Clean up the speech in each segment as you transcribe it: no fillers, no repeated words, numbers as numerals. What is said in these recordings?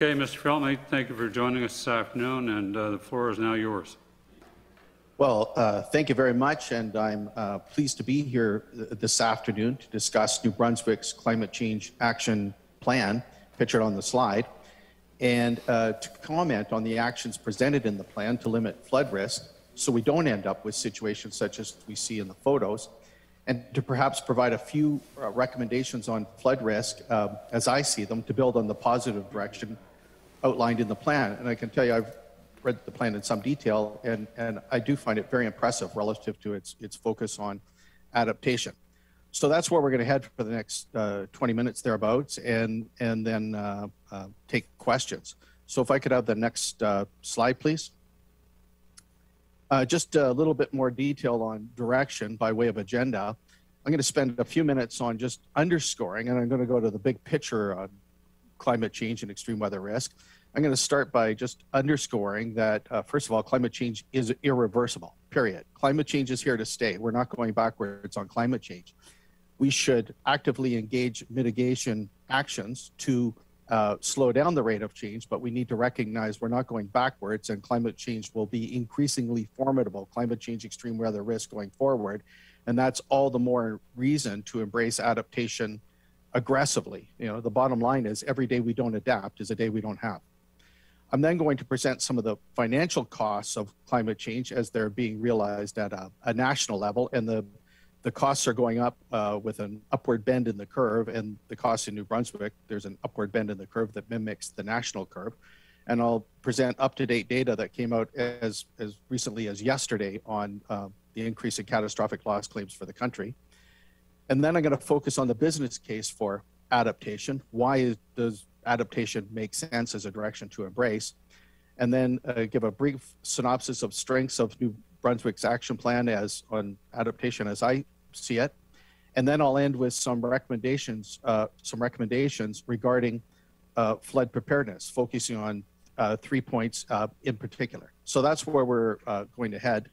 Okay, Mr. Feltmate, thank you for joining us this afternoon, and the floor is now yours. Well, thank you very much, and I'm pleased to be here this afternoon to discuss New Brunswick's climate change action plan, pictured on the slide, and to comment on the actions presented in the plan to limit flood risk so we don't end up with situations such as we see in the photos, and to perhaps provide a few recommendations on flood risk as I see them to build on the positive direction outlined in the plan. And I can tell you I've read the plan in some detail, and I do find it very impressive relative to its focus on adaptation. So that's where we're going to head for the next 20 minutes thereabouts, and then take questions. So if I could have the next slide, please. Just a little bit more detail on direction by way of agenda. I'm going to spend a few minutes on just underscoring, and I'm going to go to the big picture on climate change and extreme weather risk. I'm going to start by just underscoring that, first of all, climate change is irreversible, period. Climate change is here to stay. We're not going backwards on climate change. We should actively engage mitigation actions to slow down the rate of change, but we need to recognize we're not going backwards, and climate change will be increasingly formidable, climate change, extreme weather risk going forward. And that's all the more reason to embrace adaptation aggressively. You know, the bottom line is every day we don't adapt is a day we don't have. I'm then going to present some of the financial costs of climate change as they're being realized at a national level, and the costs are going up with an upward bend in the curve, and the costs in New Brunswick, there's an upward bend in the curve that mimics the national curve. And I'll present up-to-date data that came out as recently as yesterday on the increase in catastrophic loss claims for the country. And then I'm going to focus on the business case for adaptation. Why does adaptation make sense as a direction to embrace? And then give a brief synopsis of strengths of New Brunswick's action plan as on adaptation as I see it. And then I'll end with some recommendations regarding flood preparedness, focusing on 3 points in particular. So that's where we're going to head.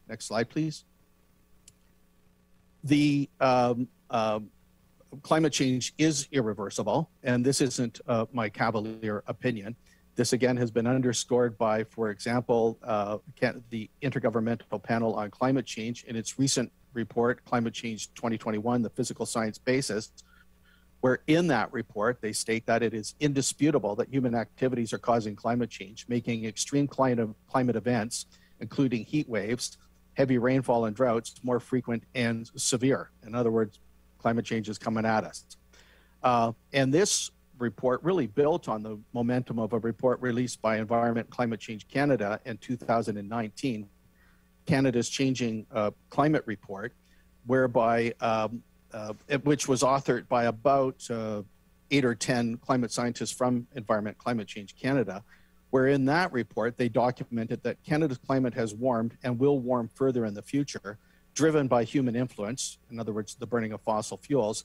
Next slide, please. The climate change is irreversible, and this isn't my cavalier opinion. This again has been underscored by, for example, the Intergovernmental Panel on Climate Change in its recent report, Climate Change 2021, the Physical Science Basis, where in that report they state that it is indisputable that human activities are causing climate change, making extreme climate events, including heat waves, heavy rainfall and droughts, more frequent and severe. In other words, climate change is coming at us. And this report really built on the momentum of a report released by Environment and Climate Change Canada in 2019, Canada's Changing Climate Report, whereby, which was authored by about 8 or 10 climate scientists from Environment and Climate Change Canada, where in that report they documented that Canada's climate has warmed and will warm further in the future, driven by human influence, in other words, the burning of fossil fuels.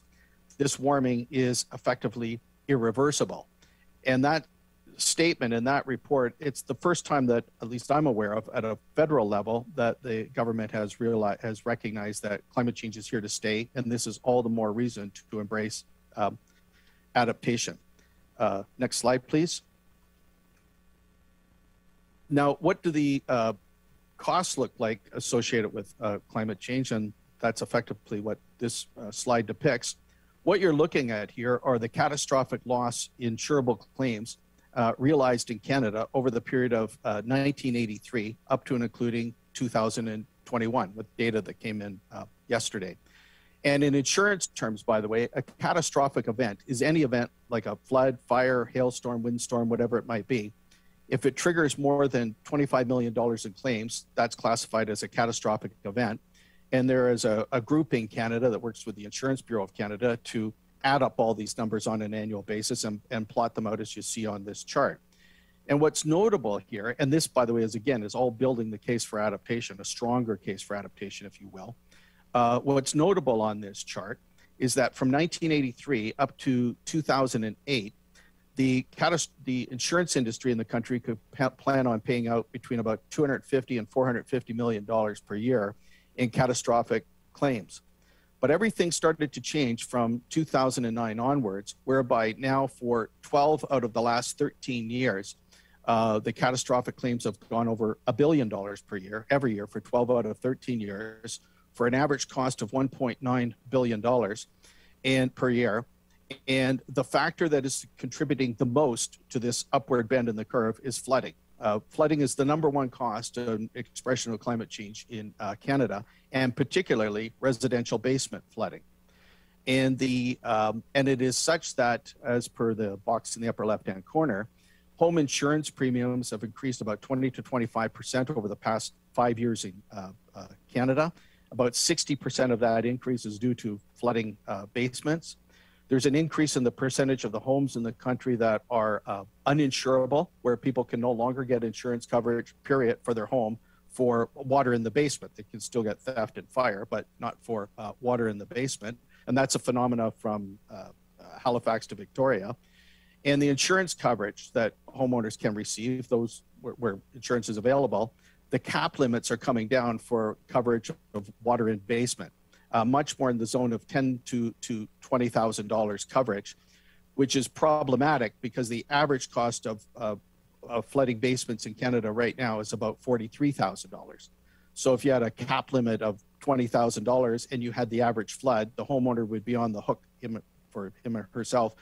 This warming is effectively irreversible. And that statement in that report, it's the first time that, at least I'm aware of, at a federal level, that the government has recognized that climate change is here to stay, and this is all the more reason to embrace adaptation. Next slide, please. Now, what do the costs look like associated with climate change? And that's effectively what this slide depicts. What you're looking at here are the catastrophic loss insurable claims realized in Canada over the period of 1983 up to and including 2021, with data that came in yesterday. And in insurance terms, by the way, a catastrophic event is any event like a flood, fire, hailstorm, windstorm, whatever it might be. If it triggers more than $25 million in claims, that's classified as a catastrophic event. And there is a group in Canada that works with the Insurance Bureau of Canada to add up all these numbers on an annual basis and plot them out as you see on this chart. And what's notable here, and this, by the way, is all building the case for adaptation, a stronger case for adaptation, if you will. What's notable on this chart is that from 1983 up to 2008, the insurance industry in the country could plan on paying out between about $250 and $450 million per year in catastrophic claims. But everything started to change from 2009 onwards, whereby now for 12 out of the last 13 years, the catastrophic claims have gone over $1 billion per year, every year for 12 out of 13 years, for an average cost of $1.9 billion and per year. And the factor that is contributing the most to this upward bend in the curve is flooding. Flooding is the #1 cost, an expression of climate change in Canada, and particularly residential basement flooding. And it is such that, as per the box in the upper left-hand corner, home insurance premiums have increased about 20 to 25% over the past 5 years in Canada. About 60% of that increase is due to flooding basements. There's an increase in the percentage of the homes in the country that are uninsurable, where people can no longer get insurance coverage, period, for their home for water in the basement. They can still get theft and fire, but not for water in the basement. And that's a phenomena from Halifax to Victoria. And the insurance coverage that homeowners can receive, those where insurance is available, the cap limits are coming down for coverage of water in basement. Much more in the zone of $10,000 to $20,000 coverage, which is problematic because the average cost of flooding basements in Canada right now is about $43,000. So if you had a cap limit of $20,000 and you had the average flood, the homeowner would be on the hook for him or herself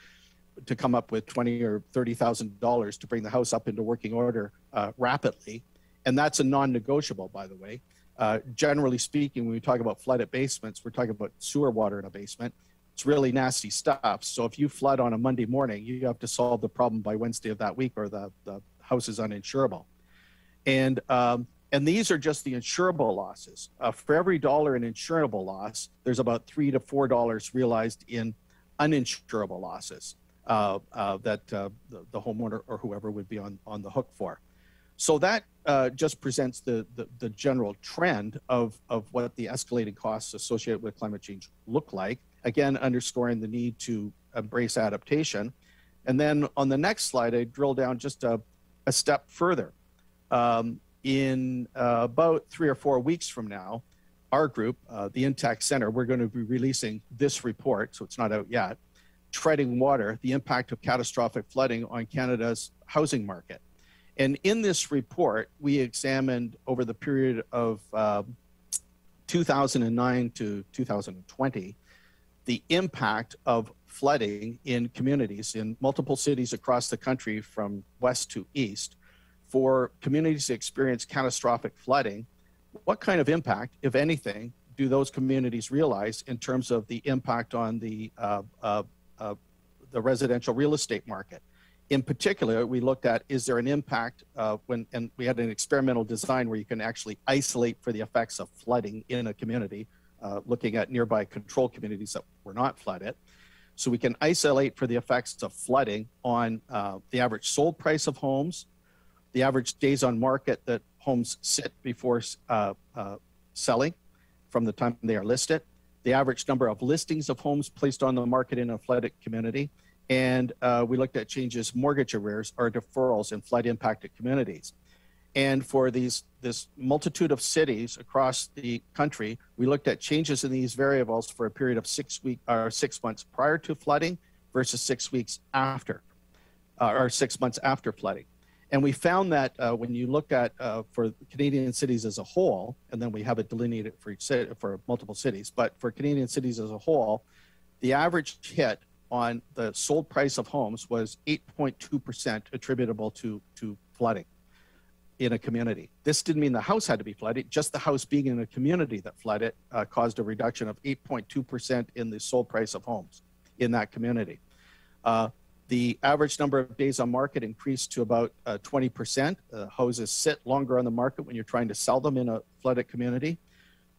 to come up with $20,000 or $30,000 to bring the house up into working order rapidly. And that's a non-negotiable, by the way. Generally speaking, when we talk about flooded basements, we're talking about sewer water in a basement. It's really nasty stuff. So if you flood on a Monday morning, you have to solve the problem by Wednesday of that week, or the house is uninsurable. And these are just the insurable losses. For every dollar in insurable loss, there's about $3 to $4 realized in uninsurable losses that the homeowner or whoever would be on the hook for. So that just presents the general trend of what the escalating costs associated with climate change look like, again, underscoring the need to embrace adaptation. And then on the next slide, I drill down just a step further. In about 3 or 4 weeks from now, our group, the Intact Center, we're going to be releasing this report, so it's not out yet, Treading Water, the Impact of Catastrophic Flooding on Canada's Housing Market. And in this report, we examined over the period of 2009 to 2020, the impact of flooding in communities in multiple cities across the country from west to east. For communities that experience catastrophic flooding, what kind of impact, if anything, do those communities realize in terms of the impact on the residential real estate market? In particular, we looked at, is there an impact and we had an experimental design where you can actually isolate for the effects of flooding in a community, looking at nearby control communities that were not flooded. So we can isolate for the effects of flooding on the average sold price of homes, the average days on market that homes sit before selling from the time they are listed, the average number of listings of homes placed on the market in a flooded community, and we looked at changes, mortgage arrears or deferrals in flood impacted communities. And for this multitude of cities across the country, we looked at changes in these variables for a period of 6 months prior to flooding versus 6 weeks after, or 6 months after flooding. And we found that when you look at for Canadian cities as a whole, and then we have it delineated for each city, for multiple cities, but for Canadian cities as a whole, the average hit on the sold price of homes was 8.2% attributable to flooding in a community. This didn't mean the house had to be flooded, just the house being in a community that flooded caused a reduction of 8.2% in the sold price of homes in that community. The average number of days on market increased to about 20%. Houses sit longer on the market when you're trying to sell them in a flooded community.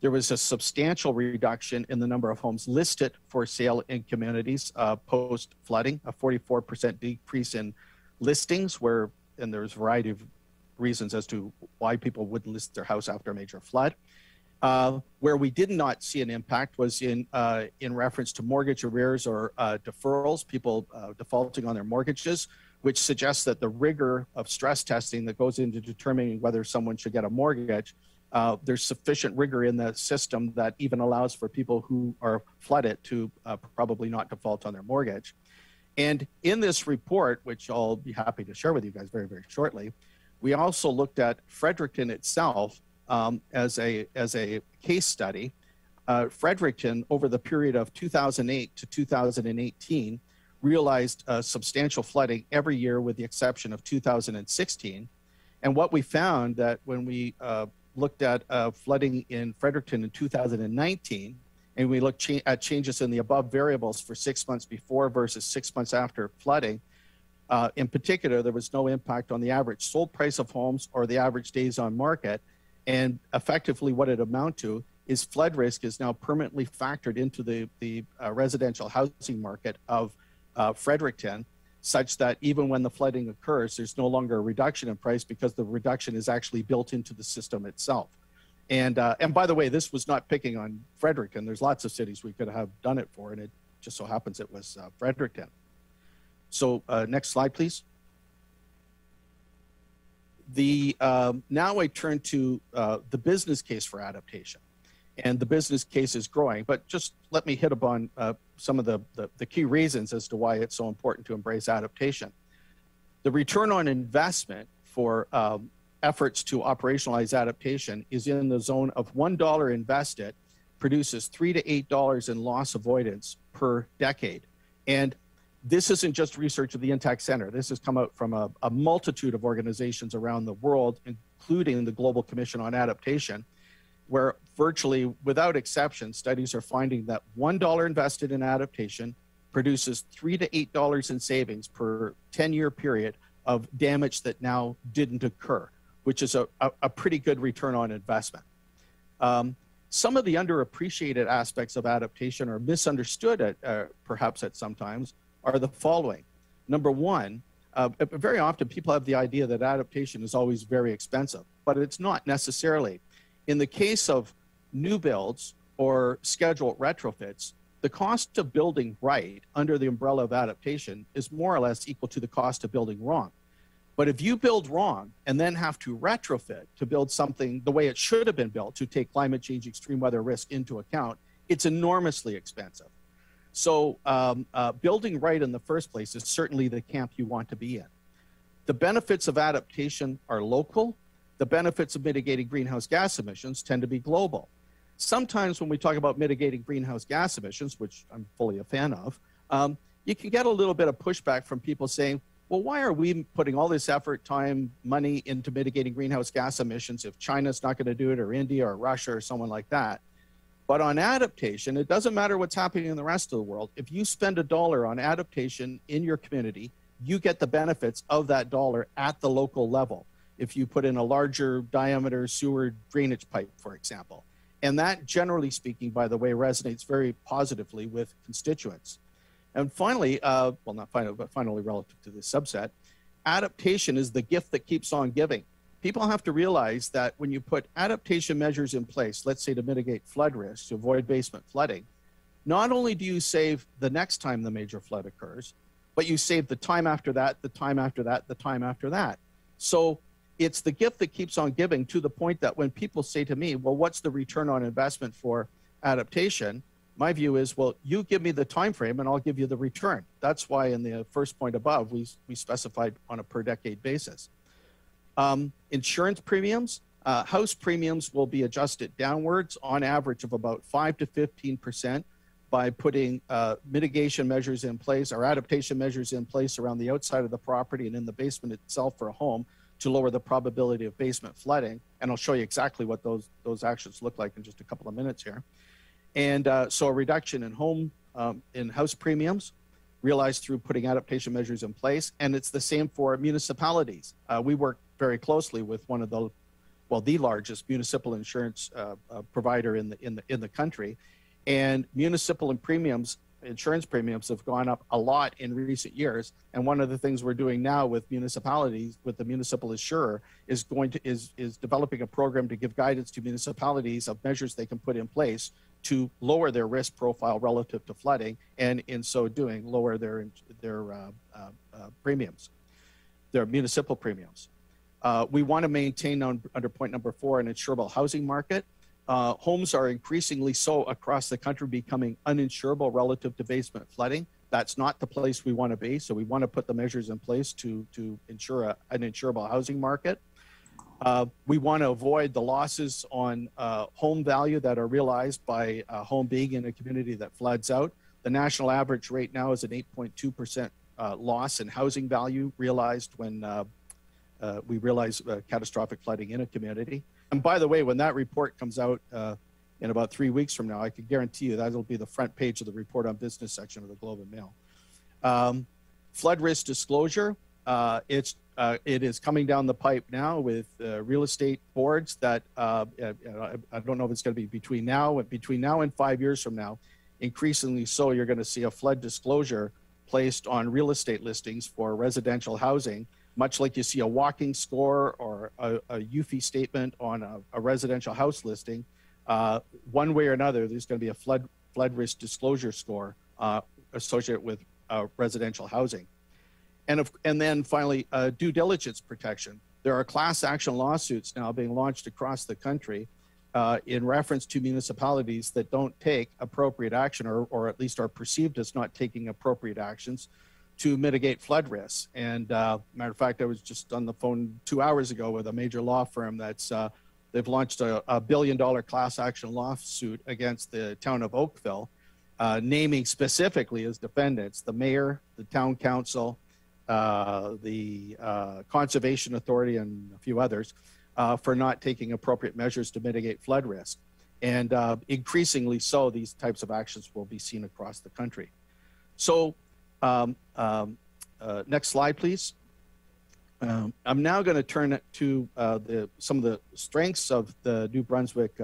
There was a substantial reduction in the number of homes listed for sale in communities post-flooding, a 44% decrease in listings, and there's a variety of reasons as to why people would list their house after a major flood. Where we did not see an impact was in reference to mortgage arrears or deferrals, people defaulting on their mortgages, which suggests that the rigor of stress testing that goes into determining whether someone should get a mortgage There's sufficient rigor in the system that even allows for people who are flooded to probably not default on their mortgage. And in this report, which I'll be happy to share with you guys very, very shortly, we also looked at Fredericton itself as a case study. Fredericton, over the period of 2008 to 2018, realized substantial flooding every year with the exception of 2016. And what we found that when we looked at flooding in Fredericton in 2019, and we looked at changes in the above variables for 6 months before versus 6 months after flooding, in particular, there was no impact on the average sold price of homes or the average days on market. And effectively what it amounted to is flood risk is now permanently factored into the residential housing market of Fredericton, such that even when the flooding occurs, there's no longer a reduction in price because the reduction is actually built into the system itself. And by the way, this was not picking on Fredericton. There's lots of cities we could have done it for, and it just so happens it was Fredericton. So next slide, please. Now I turn to the business case for adaptation. And the business case is growing, but just let me hit upon some of the key reasons as to why it's so important to embrace adaptation. The return on investment for efforts to operationalize adaptation is in the zone of $1 invested produces $3 to $8 in loss avoidance per decade. And this isn't just research of the Intact Center. This has come out from a multitude of organizations around the world, including the Global Commission on Adaptation, where virtually without exception, studies are finding that $1 invested in adaptation produces $3 to $8 in savings per 10-year period of damage that now didn't occur, which is a pretty good return on investment. Some of the underappreciated aspects of adaptation or misunderstood perhaps at sometimes are the following. Number one, very often people have the idea that adaptation is always very expensive, but it's not necessarily. In the case of new builds or scheduled retrofits, the cost of building right under the umbrella of adaptation is more or less equal to the cost of building wrong. But if you build wrong and then have to retrofit to build something the way it should have been built to take climate change, extreme weather risk into account, it's enormously expensive. So building right in the first place is certainly the camp you want to be in. The benefits of adaptation are local. The benefits of mitigating greenhouse gas emissions tend to be global. Sometimes when we talk about mitigating greenhouse gas emissions, which I'm fully a fan of, you can get a little bit of pushback from people saying, well, why are we putting all this effort, time, money into mitigating greenhouse gas emissions if China's not going to do it, or India or Russia or someone like that? But on adaptation, it doesn't matter what's happening in the rest of the world. If you spend $1 on adaptation in your community, you get the benefits of that dollar at the local level. If you put in a larger diameter sewer drainage pipe, for example. And that, generally speaking, by the way, resonates very positively with constituents. And finally, well, not finally, but finally relative to this subset, adaptation is the gift that keeps on giving. People have to realize that when you put adaptation measures in place, let's say to mitigate flood risk, to avoid basement flooding, not only do you save the next time the major flood occurs, but you save the time after that, the time after that, the time after that. So it's the gift that keeps on giving, to the point that when people say to me, well, what's the return on investment for adaptation? My view is, well, you give me the time frame and I'll give you the return. That's why in the first point above, we specified on a per decade basis. Insurance premiums, house premiums will be adjusted downwards on average of about 5 to 15% by putting mitigation measures in place, or adaptation measures in place around the outside of the property and in the basement itself for a home, to lower the probability of basement flooding. And I'll show you exactly what those actions look like in just a couple of minutes here. And so a reduction in house premiums realized through putting adaptation measures in place. And it's the same for municipalities. We work very closely with one of the largest municipal insurance provider in the country. And municipal insurance premiums have gone up a lot in recent years. And one of the things we're doing now with municipalities, with the municipal insurer, is developing a program to give guidance to municipalities of measures they can put in place to lower their risk profile relative to flooding, and in so doing, lower their premiums, their municipal premiums. We want to maintain under point number 4 an insurable housing market. Homes are increasingly so across the country becoming uninsurable relative to basement flooding. That's not the place we want to be. So we want to put the measures in place to ensure an insurable housing market. We want to avoid the losses on home value that are realized by a home being in a community that floods out. The national average rate now is an 8.2% loss in housing value realized when we realize catastrophic flooding in a community. And by the way, when that report comes out in about 3 weeks from now, I can guarantee you that'll be the front page of the report on business section of the Globe and Mail. Flood risk disclosure, it is coming down the pipe now with real estate boards that I don't know if it's going to be between now and 5 years from now. Increasingly so, you're going to see a flood disclosure placed on real estate listings for residential housing, much like you see a walking score or a UFI statement on a residential house listing. One way or another, there's going to be a flood risk disclosure score associated with residential housing. And then finally, due diligence protection. There are class action lawsuits now being launched across the country in reference to municipalities that don't take appropriate action, or at least are perceived as not taking appropriate actions to mitigate flood risks. And matter of fact, I was just on the phone 2 hours ago with a major law firm that's they've launched a $1 billion class action lawsuit against the town of Oakville, naming specifically as defendants the mayor, the town council, the Conservation Authority, and a few others for not taking appropriate measures to mitigate flood risk. And increasingly so, these types of actions will be seen across the country. So next slide, please. I'm now going to turn it to some of the strengths of the New Brunswick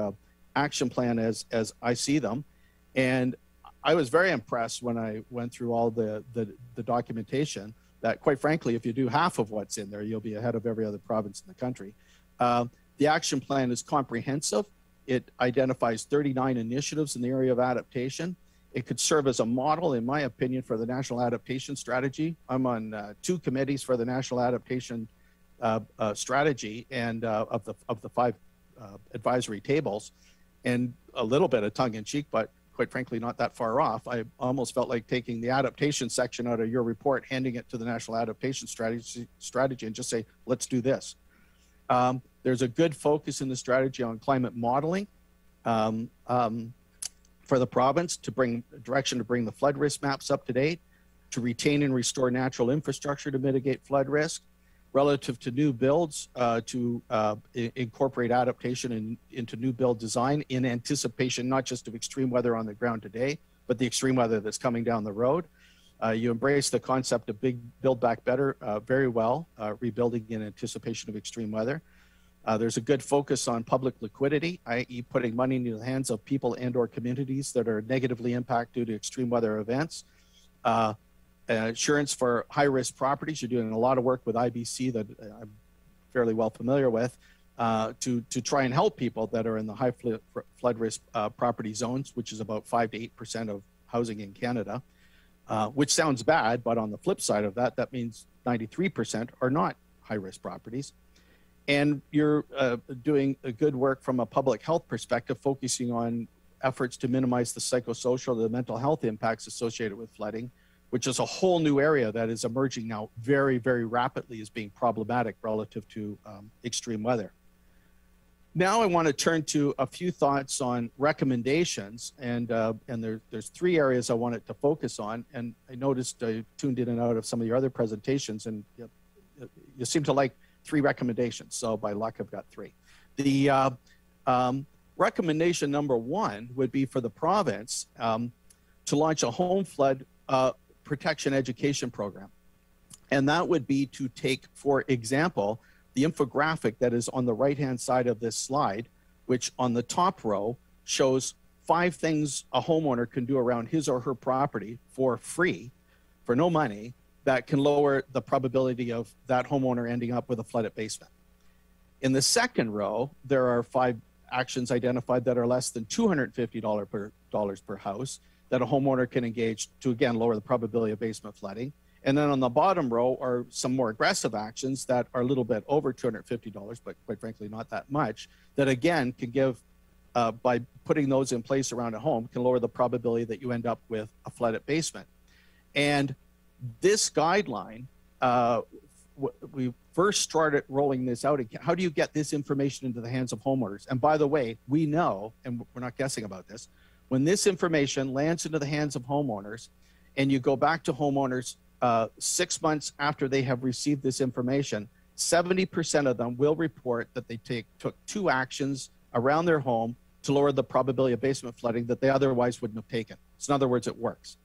action plan as I see them. And I was very impressed when I went through all the documentation that, quite frankly, if you do half of what's in there, you'll be ahead of every other province in the country. The action plan is comprehensive. It identifies 39 initiatives in the area of adaptation. It could serve as a model, in my opinion, for the National Adaptation Strategy. I'm on 2 committees for the National Adaptation Strategy and of the 5 advisory tables, and a little bit of tongue-in-cheek, but quite frankly, not that far off. I almost felt like taking the adaptation section out of your report, handing it to the National Adaptation Strategy and just say, let's do this. There's a good focus in the strategy on climate modeling for the province to bring direction to bring the flood risk maps up to date, to retain and restore natural infrastructure to mitigate flood risk, relative to new builds, to incorporate adaptation into new build design in anticipation, not just of extreme weather on the ground today, but the extreme weather that's coming down the road. You embrace the concept of big build back better very well, rebuilding in anticipation of extreme weather. There's a good focus on public liquidity, i.e. putting money into the hands of people and or communities that are negatively impacted due to extreme weather events. Insurance for high-risk properties. You're doing a lot of work with IBC that I'm fairly well familiar with to try and help people that are in the high flood risk property zones, which is about 5 to 8% of housing in Canada, which sounds bad, but on the flip side of that, that means 93% are not high-risk properties. And you're doing a good work from a public health perspective, focusing on efforts to minimize the psychosocial, the mental health impacts associated with flooding, which is a whole new area that is emerging now very, very rapidly as being problematic relative to extreme weather. Now I want to turn to a few thoughts on recommendations, and there's 3 areas I wanted to focus on. And I noticed I tuned in and out of some of your other presentations, and you seem to like 3 recommendations. So by luck, I've got 3. The recommendation number 1 would be for the province to launch a home flood protection education program. And that would be to take, for example, the infographic that is on the right-hand side of this slide, which on the top row shows 5 things a homeowner can do around his or her property for free, for no money, that can lower the probability of that homeowner ending up with a flooded basement. In the second row, there are 5 actions identified that are less than $250 per house that a homeowner can engage to, again, lower the probability of basement flooding. And then on the bottom row are some more aggressive actions that are a little bit over $250, but quite frankly, not that much, that again can give, by putting those in place around a home, can lower the probability that you end up with a flooded basement. And this guideline, we first started rolling this out. How do you get this information into the hands of homeowners? And by the way, we know, and we're not guessing about this, when this information lands into the hands of homeowners and you go back to homeowners 6 months after they have received this information, 70% of them will report that they took 2 actions around their home to lower the probability of basement flooding that they otherwise wouldn't have taken. So in other words, it works.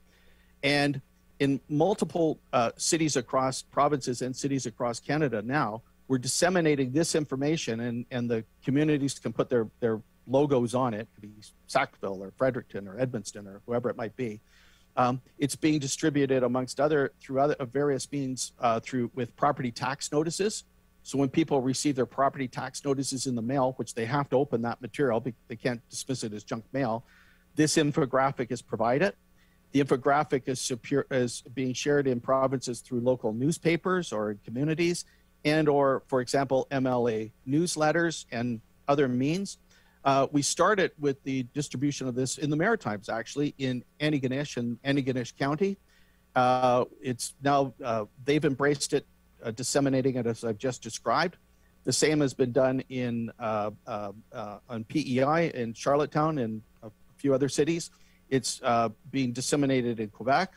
And in multiple cities across provinces and cities across Canada now, we're disseminating this information, and the communities can put their logos on it. It could be Sackville or Fredericton or Edmundston or whoever it might be. It's being distributed amongst through various means with property tax notices. So when people receive their property tax notices in the mail, which they have to open that material, they can't dismiss it as junk mail, this infographic is provided. The infographic is being shared in provinces through local newspapers or communities, and or, for example, MLA newsletters and other means. We started with the distribution of this in the Maritimes, actually, in Antigonish and Antigonish County. It's now, they've embraced it, disseminating it as I've just described. The same has been done on PEI in Charlottetown and a few other cities. It's being disseminated in Quebec,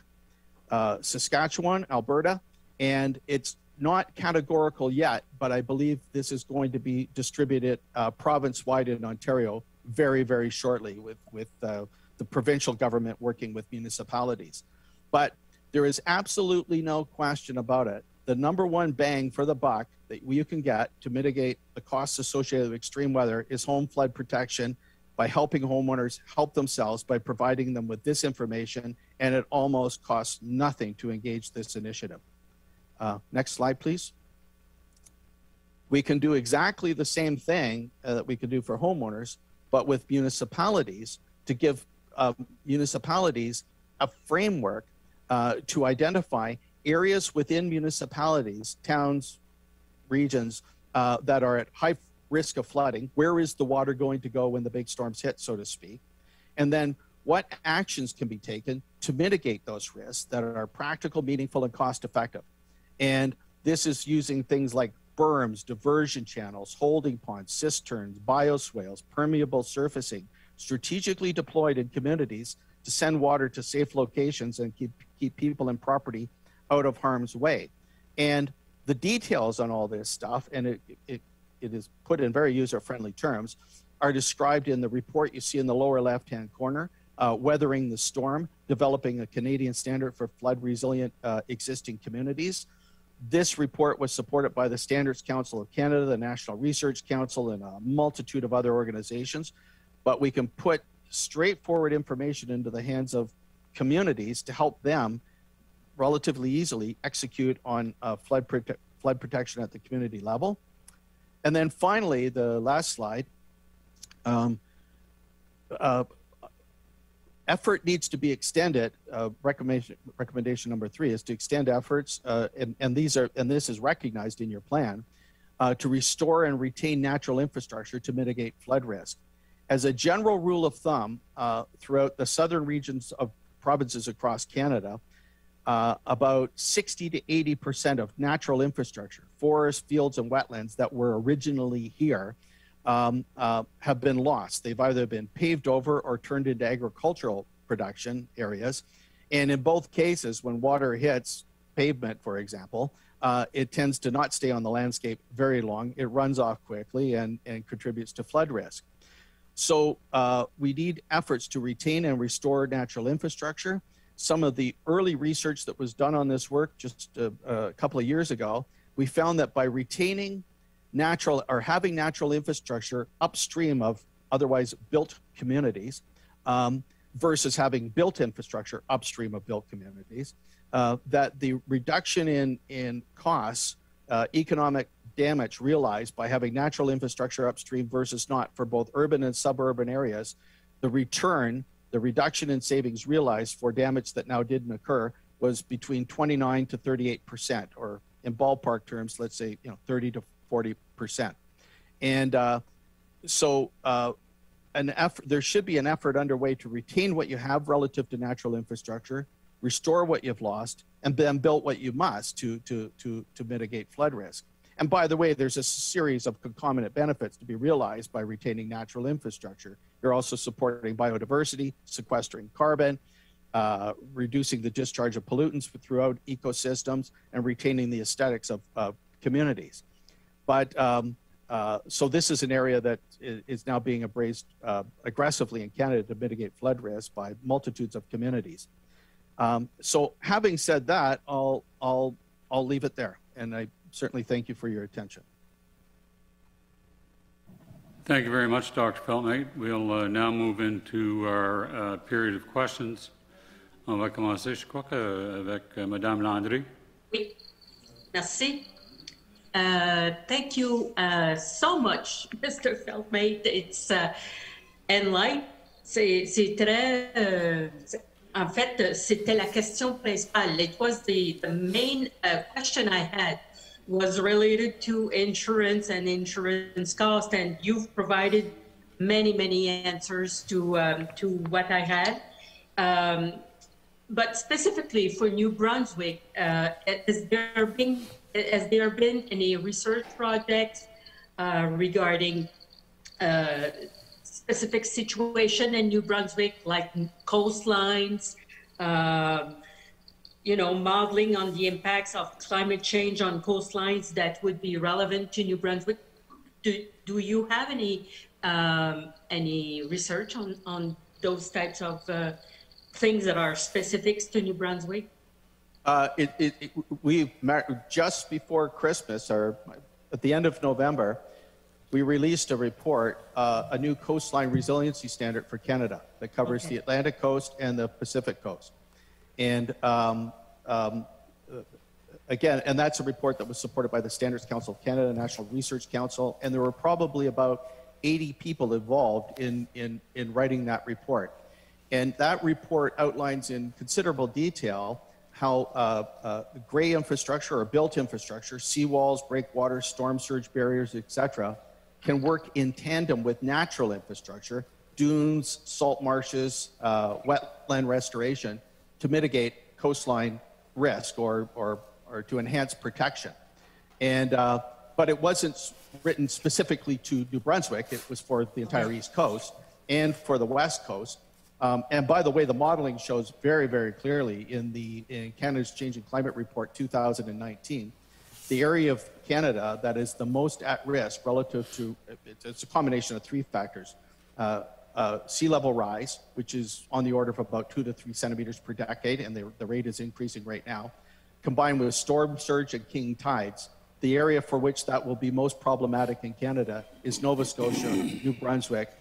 Saskatchewan, Alberta, and it's not categorical yet, but I believe this is going to be distributed province-wide in Ontario very, very shortly with the provincial government working with municipalities. But there is absolutely no question about it. The #1 bang for the buck that you can get to mitigate the costs associated with extreme weather is home flood protection, by helping homeowners help themselves by providing them with this information, and it almost costs nothing to engage this initiative. Next slide, please. We can do exactly the same thing that we can do for homeowners, but with municipalities, to give municipalities a framework to identify areas within municipalities, towns, regions that are at high risk of flooding. Where is the water going to go when the big storms hit, so to speak? And then what actions can be taken to mitigate those risks that are practical, meaningful, and cost effective? And this is using things like berms, diversion channels, holding ponds, cisterns, bioswales, permeable surfacing, strategically deployed in communities to send water to safe locations and keep people and property out of harm's way. And the details on all this stuff, and it is put in very user-friendly terms, are described in the report you see in the lower left-hand corner, Weathering the Storm, Developing a Canadian Standard for Flood-Resilient Existing Communities. This report was supported by the Standards Council of Canada, the National Research Council, and a multitude of other organizations. But we can put straightforward information into the hands of communities to help them relatively easily execute on flood protection at the community level. And then finally, the last slide, effort needs to be extended. Recommendation number 3 is to extend efforts, and this is recognized in your plan, to restore and retain natural infrastructure to mitigate flood risk. As a general rule of thumb, throughout the southern regions of provinces across Canada, about 60 to 80% of natural infrastructure, forests, fields, and wetlands that were originally here have been lost. They've either been paved over or turned into agricultural production areas. And in both cases, when water hits pavement, for example, it tends to not stay on the landscape very long. It runs off quickly and contributes to flood risk. So we need efforts to retain and restore natural infrastructure. Some of the early research that was done on this work just a couple of years ago, we found that by retaining natural or having natural infrastructure upstream of otherwise built communities versus having built infrastructure upstream of built communities, that the reduction in costs, economic damage realized by having natural infrastructure upstream versus not for both urban and suburban areas, the reduction in savings realized for damage that now didn't occur was between 29 to 38%, or in ballpark terms, let's say 30 to 40%. And there should be an effort underway to retain what you have relative to natural infrastructure, restore what you've lost, and then build what you must to mitigate flood risk. And by the way, there's a series of concomitant benefits to be realized by retaining natural infrastructure. You're also supporting biodiversity, sequestering carbon, reducing the discharge of pollutants throughout ecosystems, and retaining the aesthetics of communities. But so this is an area that is now being embraced aggressively in Canada to mitigate flood risk by multitudes of communities. So having said that, I'll leave it there, and I certainly thank you for your attention. Thank you very much, Dr. Feltmate. We'll now move into our period of questions. On va commencer, je crois, avec Madame Landry. Oui, merci. Thank you so much, Mr. Feltmate. It's enlightening. C'est très. En fait, c'était la question principale. It was the main question I had was related to insurance and insurance cost, and you've provided many answers to what I had. But specifically for New Brunswick, has there been any research projects regarding specific situation in New Brunswick, like coastlines, modeling on the impacts of climate change on coastlines that would be relevant to New Brunswick? Do you have any research on those types of things that are specifics to New Brunswick? We just before Christmas, or at the end of November, we released a report, a new coastline resiliency standard for Canada that covers the Atlantic coast and the Pacific coast. And again, and that's a report that was supported by the Standards Council of Canada, National Research Council, and there were probably about 80 people involved in writing that report. And that report outlines in considerable detail how gray infrastructure or built infrastructure, seawalls, breakwaters, storm surge barriers, etc., can work in tandem with natural infrastructure, dunes, salt marshes, wetland restoration, to mitigate coastline risk or to enhance protection. And but it wasn't written specifically to New Brunswick. It was for the entire East Coast and for the West Coast. And by the way, the modeling shows very clearly in Canada's Changing Climate Report 2019, the area of Canada that is the most at risk relative to, it's a combination of three factors. Sea level rise, which is on the order of about 2 to 3 centimeters per decade, and the rate is increasing right now, combined with storm surge and king tides. The area for which that will be most problematic in Canada is Nova Scotia, New Brunswick,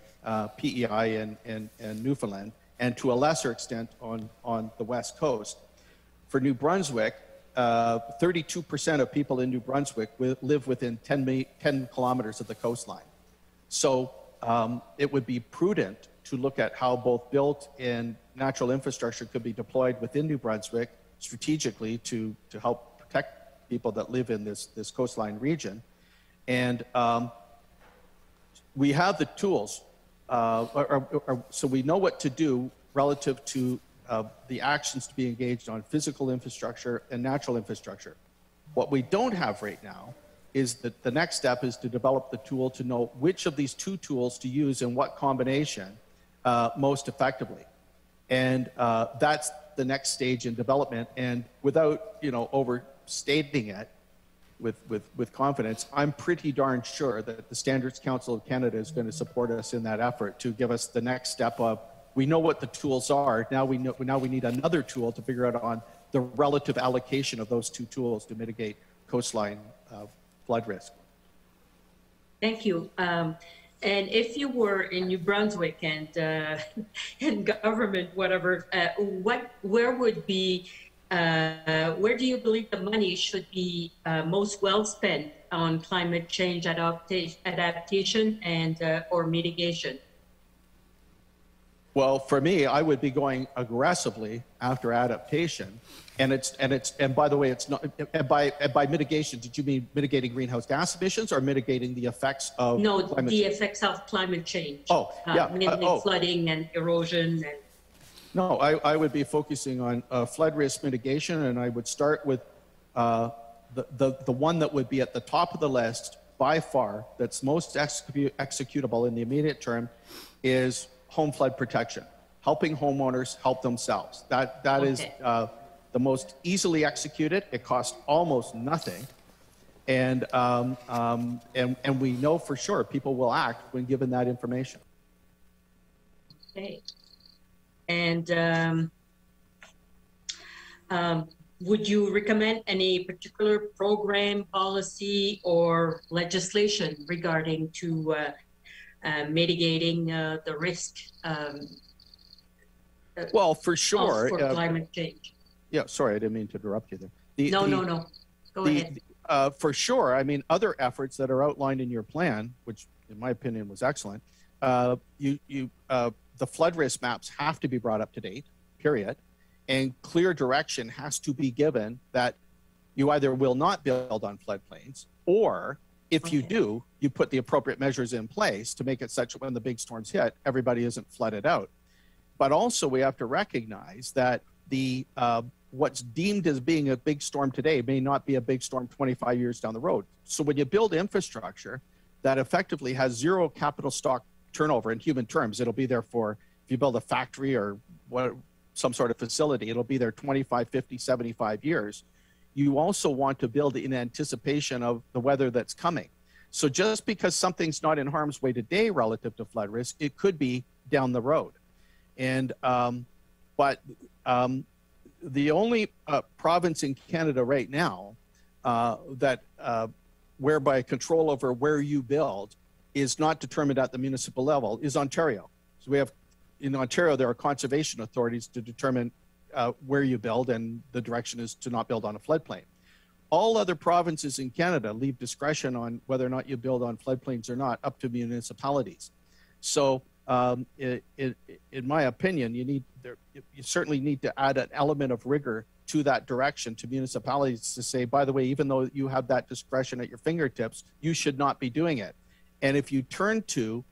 PEI, and Newfoundland, and to a lesser extent on the West Coast. For New Brunswick, 32% of people in New Brunswick live within 10 kilometers of the coastline. So it would be prudent to look at how both built and natural infrastructure could be deployed within New Brunswick strategically to help protect people that live in this coastline region. And we have the tools, so we know what to do relative to the actions to be engaged on physical infrastructure and natural infrastructure. What we don't have right now is that the next step is to develop the tool to know which of these two tools to use in what combination most effectively. And that's the next stage in development. And without overstating it with confidence, I'm pretty darn sure that the Standards Council of Canada is going to support us in that effort to give us the next step of, we know what the tools are, now we need another tool to figure out on the relative allocation of those two tools to mitigate coastline flood risk. Thank you. And if you were in New Brunswick and in government, whatever, where do you believe the money should be most well spent on climate change adaptation and or mitigation? Well, for me, I would be going aggressively after adaptation, and by the way, it's not, and by mitigation, did you mean mitigating greenhouse gas emissions or mitigating the effects of climate change? Effects of climate change. Oh, yeah. Mainly flooding and erosion and. No, I would be focusing on flood risk mitigation, and I would start with the one that would be at the top of the list by far, that's most executable in the immediate term, is home flood protection, helping homeowners help themselves. That Okay. is the most easily executed. It costs almost nothing, and we know for sure people will act when given that information. Okay. And would you recommend any particular program, policy, or legislation regarding to mitigating the risk Well, for sure. for climate change? Yeah, sorry, I didn't mean to interrupt you there. No. Go ahead. For sure. I mean, other efforts that are outlined in your plan, which in my opinion was excellent, the flood risk maps have to be brought up to date, period. And clear direction has to be given that you either will not build on floodplains, or if you do, you put the appropriate measures in place to make it such that when the big storms hit, everybody isn't flooded out. But also we have to recognize that the what's deemed as being a big storm today may not be a big storm 25 years down the road. So when you build infrastructure that effectively has zero capital stock turnover in human terms, it'll be there for, if you build a factory or some sort of facility, it'll be there 25, 50, 75 years. You also want to build in anticipation of the weather that's coming. So just because something's not in harm's way today relative to flood risk, it could be down the road. And the only province in Canada right now that whereby control over where you build is not determined at the municipal level is Ontario. So we have, in Ontario, there are conservation authorities to determine where you build, and the direction is to not build on a floodplain. All other provinces in Canada leave discretion on whether or not you build on floodplains or not up to municipalities. So in my opinion, you certainly need to add an element of rigor to that direction to municipalities to say, by the way, even though you have that discretion at your fingertips, you should not be doing it. And if you turn to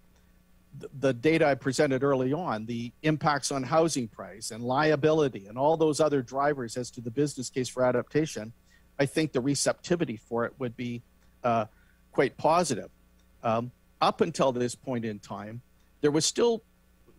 the data I presented early on, the impacts on housing price and liability and all those other drivers as to the business case for adaptation, I think the receptivity for it would be quite positive. Up until this point in time, there was still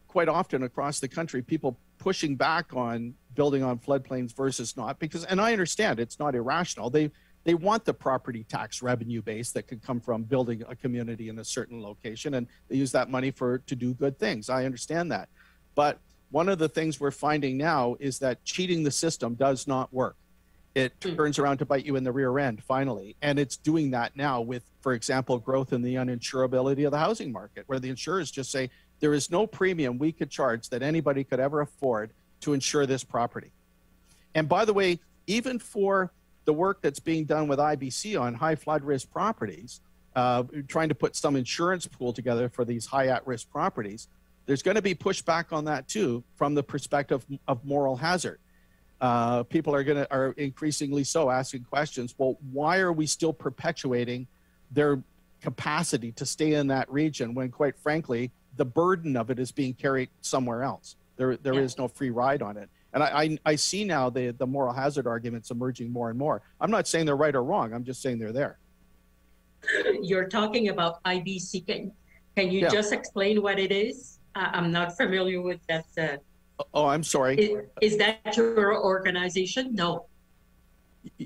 quite often across the country people pushing back on building on floodplains versus not, because, and I understand it's not irrational. They want the property tax revenue base that could come from building a community in a certain location, and they use that money to do good things. I understand that. But one of the things we're finding now is that cheating the system does not work. It turns around to bite you in the rear end finally. And it's doing that now with, for example, growth in the uninsurability of the housing market, where the insurers just say, there is no premium we could charge that anybody could ever afford to insure this property. And by the way, even for the work that's being done with IBC on high flood risk properties, trying to put some insurance pool together for these high at-risk properties, there's going to be pushback on that too from the perspective of moral hazard. People are increasingly so asking questions, well, why are we still perpetuating their capacity to stay in that region when, quite frankly, the burden of it is being carried somewhere else? There is no free ride on it. And I see now the moral hazard arguments emerging more and more. I'm not saying they're right or wrong. I'm just saying they're there. You're talking about IBC. Can you just explain what it is? I'm not familiar with that. Oh, I'm sorry. Is that your organization? No.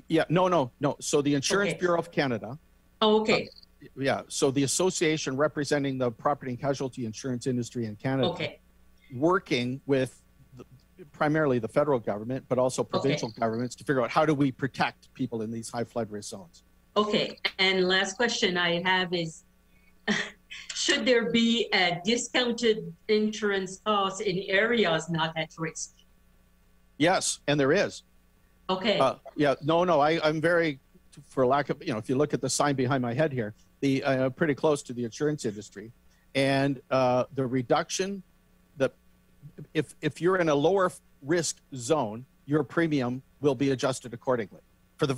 Yeah, no. So the Insurance Bureau of Canada. Oh, okay. Yeah, so the association representing the property and casualty insurance industry in Canada, working with primarily the federal government, but also provincial governments to figure out how do we protect people in these high flood risk zones. Okay, and last question I have is, should there be a discounted insurance cost in areas not at risk? Yes, and there is. Okay. I'm very, for lack of, if you look at the sign behind my head here, pretty close to the insurance industry, and the reduction, if you're in a lower risk zone, your premium will be adjusted accordingly for the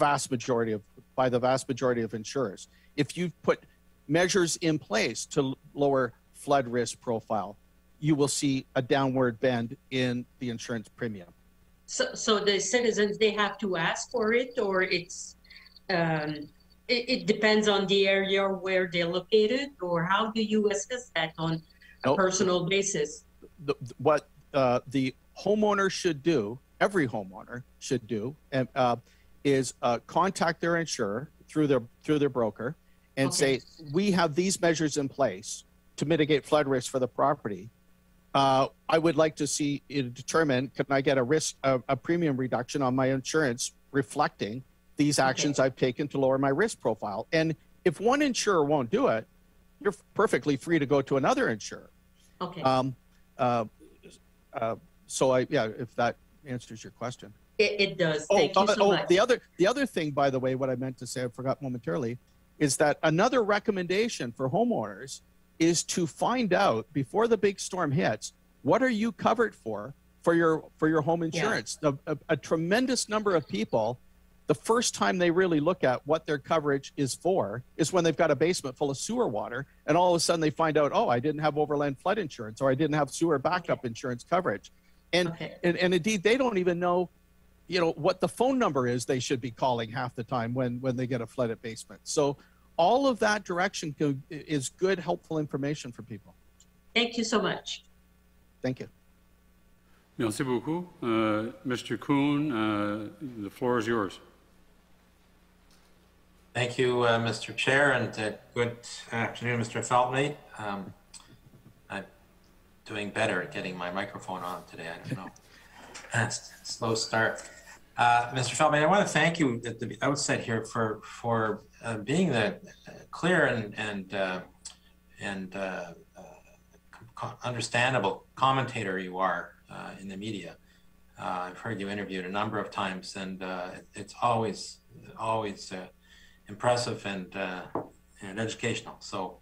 by the vast majority of insurers. If you put measures in place to lower flood risk profile, you will see a downward bend in the insurance premium. So the citizens, they have to ask for it, or it depends on the area where they're located, or how do you assess that on a personal basis? What the homeowner should do, every homeowner should do, is contact their insurer through their broker and say, we have these measures in place to mitigate flood risk for the property. I would like to see it determine, can I get a premium reduction on my insurance reflecting these actions I've taken to lower my risk profile? And if one insurer won't do it, you're perfectly free to go to another insurer. Okay. If that answers your question. It does. Thank you so much. The other thing, by the way, what I meant to say, I forgot momentarily, is that another recommendation for homeowners is to find out before the big storm hits, what are you covered for your home insurance? Yeah. A tremendous number of people, the first time they really look at what their coverage is for is when they've got a basement full of sewer water, and all of a sudden they find out, oh, I didn't have overland flood insurance, or I didn't have sewer backup insurance coverage. And indeed, they don't even know, what the phone number is they should be calling half the time when they get a flooded basement. So all of that direction is good, helpful information for people. Thank you so much. Thank you. Merci beaucoup. Mr. Kuhn, the floor is yours. Thank you, Mr. Chair, and good afternoon, Mr. Feltmate. I'm doing better at getting my microphone on today. I don't know. Slow start. Mr. Feltmate, I want to thank you at the outset here for being the clear and understandable commentator you are in the media. I've heard you interviewed a number of times, and it's always impressive and educational. So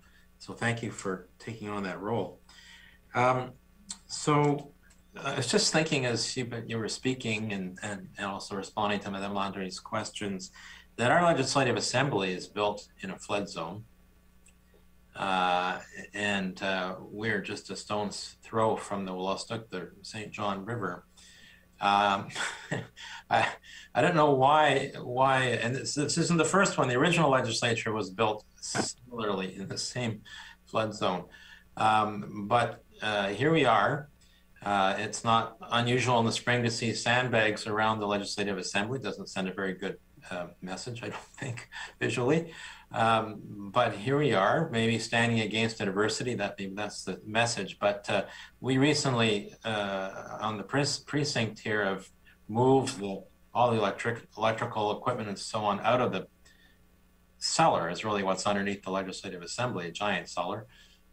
thank you for taking on that role. I was just thinking as you were speaking and also responding to Madame Landry's questions, that our Legislative Assembly is built in a flood zone. And we're just a stone's throw from the Wolastoq, the St. John River. I don't know why, and this isn't the first one. The original legislature was built similarly in the same flood zone. But here we are. It's not unusual in the spring to see sandbags around the Legislative Assembly. It doesn't send a very good message, I don't think, visually. But here we are, maybe standing against adversity. That's the message. But we recently, on the precinct here, have moved all the electrical equipment and so on out of the cellar, is really what's underneath the Legislative Assembly, a giant cellar,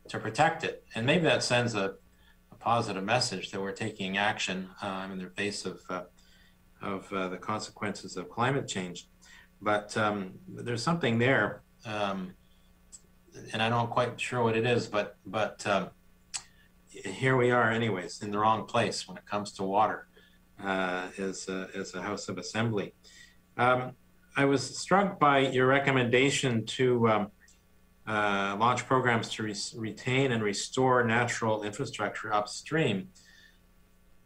to protect it. And maybe that sends a positive message that we're taking action in the face of the consequences of climate change. But there's something there, and I'm not quite sure what it is, but here we are anyways, in the wrong place when it comes to water as a House of Assembly. I was struck by your recommendation to launch programs to retain and restore natural infrastructure upstream.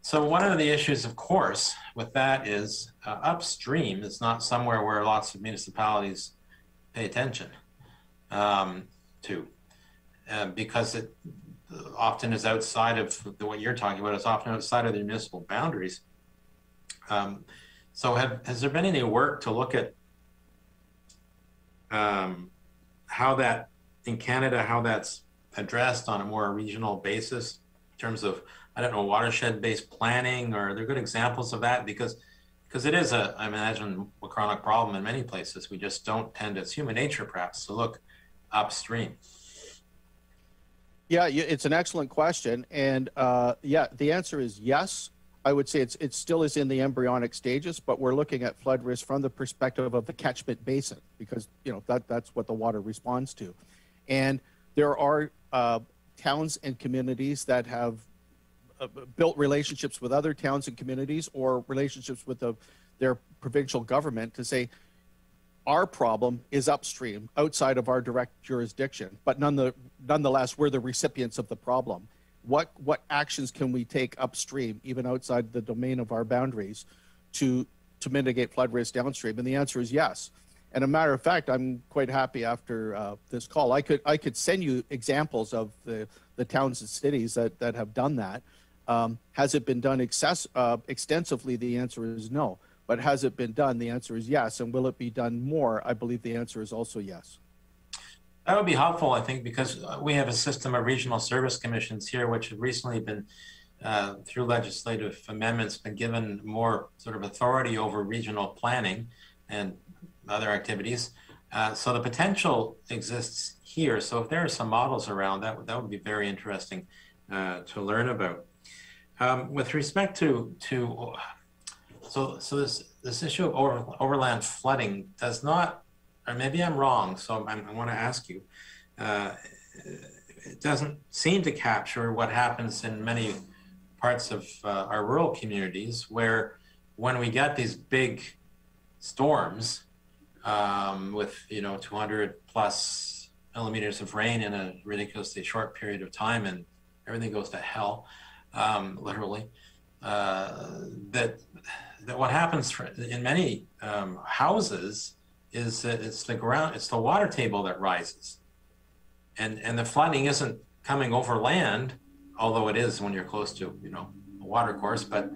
So one of the issues, of course, with that is upstream is not somewhere where lots of municipalities pay attention to, because it often is outside of what you're talking about. It's often outside of the municipal boundaries. So has there been any work to look at how that in Canada, how that's addressed on a more regional basis in terms of, I don't know, watershed-based planning, or are there good examples of that? Because it is I imagine, a chronic problem in many places. We just don't tend, it's human nature perhaps, to look upstream. Yeah, it's an excellent question. And the answer is yes. I would say it still is in the embryonic stages, but we're looking at flood risk from the perspective of the catchment basin, because that's what the water responds to. And there are towns and communities that have built relationships with other towns and communities or relationships with their provincial government to say, our problem is upstream, outside of our direct jurisdiction, but nonetheless, we're the recipients of the problem. What actions can we take upstream, even outside the domain of our boundaries, to mitigate flood risk downstream? And the answer is yes. And a matter of fact, I'm quite happy after this call. I could send you examples of the towns and cities that have done that. Has it been done extensively? The answer is no. But has it been done? The answer is yes. And will it be done more? I believe the answer is also yes. That would be helpful, I think, because we have a system of regional service commissions here, which have recently been, through legislative amendments, been given more sort of authority over regional planning and other activities. So the potential exists here. So if there are some models around, that would be very interesting to learn about. With respect to so this issue of overland flooding does not, or maybe I'm wrong, so I want to ask you, it doesn't seem to capture what happens in many parts of our rural communities, where when we get these big storms with 200 plus millimeters of rain in a ridiculously short period of time, and everything goes to hell, literally, that what happens in many houses is that it's the water table that rises, and the flooding isn't coming over land, although it is when you're close to a water course, but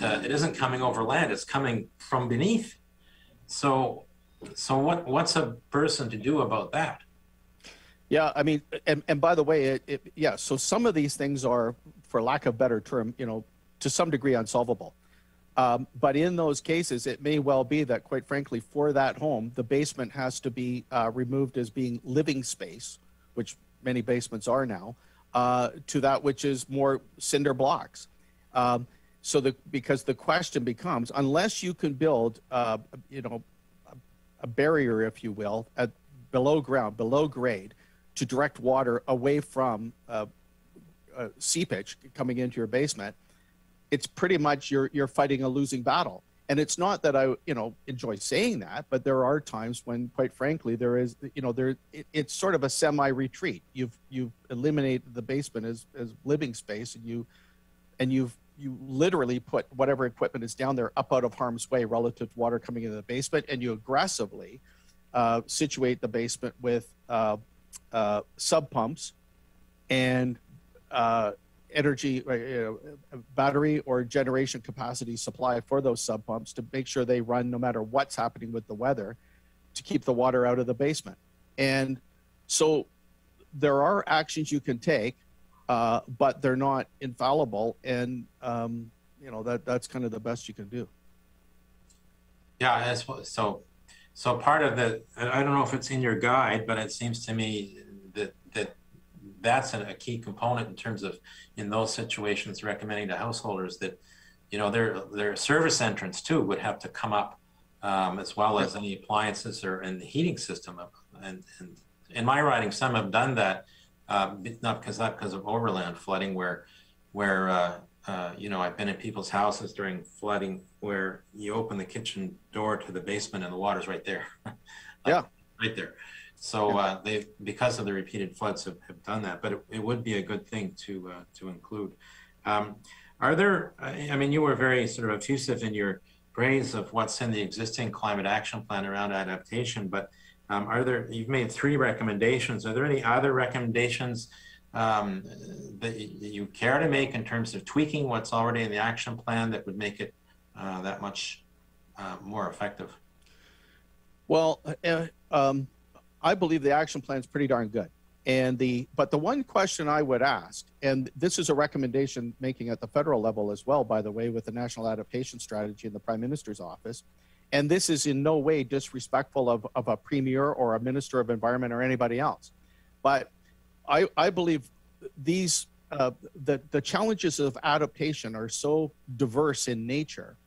it isn't coming over land, it's coming from beneath. So what's a person to do about that? Yeah, I mean, and by the way, yeah, so some of these things are, for lack of a better term, to some degree unsolvable. But in those cases, it may well be that, quite frankly, for that home, the basement has to be removed as being living space, which many basements are now, to that which is more cinder blocks. Because the question becomes, unless you can build, a barrier, if you will, at below ground, below grade, to direct water away from seepage coming into your basement, it's pretty much you're fighting a losing battle. And it's not that I enjoy saying that, but there are times when, quite frankly, there is it's sort of a semi-retreat. You've eliminated the basement as living space, and you literally put whatever equipment is down there up out of harm's way relative to water coming into the basement, and you aggressively situate the basement with sub pumps and energy, battery or generation capacity supply for those sub pumps to make sure they run no matter what's happening with the weather, to keep the water out of the basement. And so there are actions you can take, but they're not infallible, and that's kind of the best you can do. Yeah, so part of the, I don't know if it's in your guide, but it seems to me that's a key component in terms of, in those situations, recommending to householders that their service entrance too would have to come up, as well as any appliances and the heating system. And in my writing, some have done that, not because of overland flooding, where I've been in people's houses during flooding where you open the kitchen door to the basement and the water's right there. Yeah, right there. So they, because of the repeated floods, have done that. But it would be a good thing to include. Are there? I mean, you were very sort of effusive in your praise of what's in the existing climate action plan around adaptation. But are there? You've made 3 recommendations. Are there any other recommendations that you care to make in terms of tweaking what's already in the action plan that would make it that much more effective? Well, I believe the action plan is pretty darn good. But the one question I would ask, and this is a recommendation making at the federal level as well, by the way, with the National Adaptation Strategy in the Prime Minister's office, and this is in no way disrespectful of a premier or a minister of environment or anybody else, but I believe these the challenges of adaptation are so diverse in nature,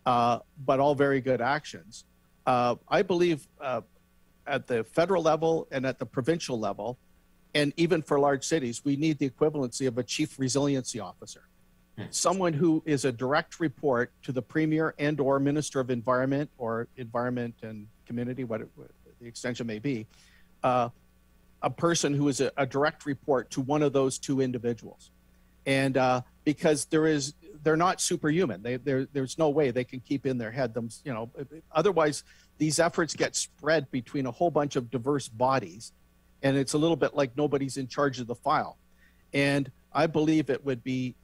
but all very good actions. I believe at the federal level and at the provincial level, and even for large cities, we need the equivalency of a chief resiliency officer. someone who is a direct report to the Premier and or Minister of Environment or Environment and Community, what the extension may be, a person who is a direct report to one of those two individuals. And because they're not superhuman. There's no way they can keep in their head them, you know, otherwise these efforts get spread between a whole bunch of diverse bodies, and it's a little bit like nobody's in charge of the file. And I believe it would be